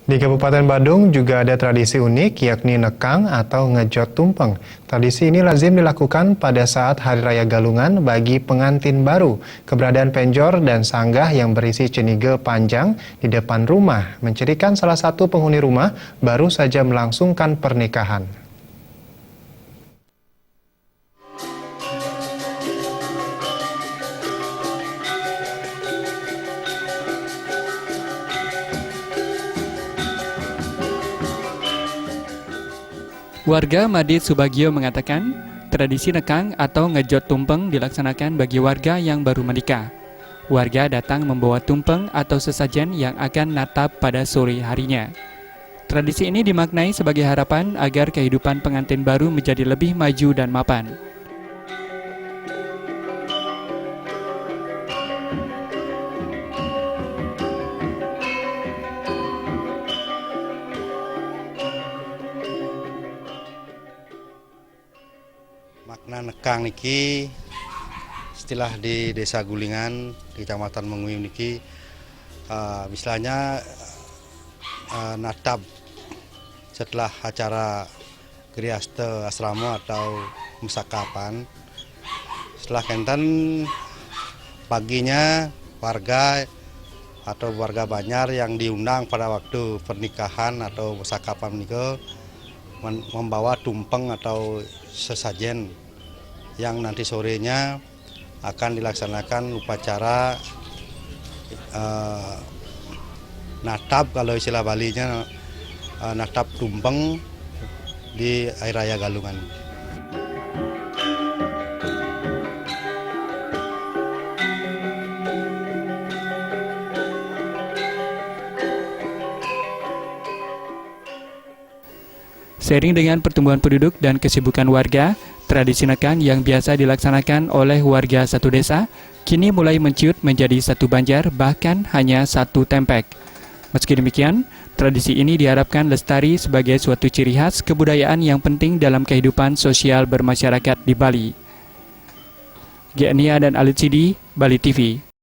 Di Kabupaten Badung juga ada tradisi unik yakni nekang atau ngejot tumpeng. Tradisi ini lazim dilakukan pada saat Hari Raya Galungan bagi pengantin baru. Keberadaan penjor dan sanggah yang berisi cenige panjang di depan rumah mencirikan salah satu penghuni rumah baru saja melangsungkan pernikahan. Warga Madit Subagio mengatakan, tradisi nekang atau ngejot tumpeng dilaksanakan bagi warga yang baru menikah. Warga datang membawa tumpeng atau sesajen yang akan natap pada sore harinya. Tradisi ini dimaknai sebagai harapan agar kehidupan pengantin baru menjadi lebih maju dan mapan. Makna nekang niki istilah di Desa Gulingan di Kecamatan Menguyung niki misalnya natap setelah acara Griaste Asrama atau musakapan. Setelah kenten paginya warga atau warga Banyar yang diundang pada waktu pernikahan atau musakapan niko membawa tumpeng atau sesajen yang nanti sorenya akan dilaksanakan upacara natap, kalau istilah Balinya natap tumpeng di Hari Raya Galungan. Seiring dengan pertumbuhan penduduk dan kesibukan warga, tradisi nekang yang biasa dilaksanakan oleh warga satu desa, kini mulai menciut menjadi satu banjar, bahkan hanya satu tempek. Meski demikian, tradisi ini diharapkan lestari sebagai suatu ciri khas kebudayaan yang penting dalam kehidupan sosial bermasyarakat di Bali. Genia dan Alit Sidi, Bali TV.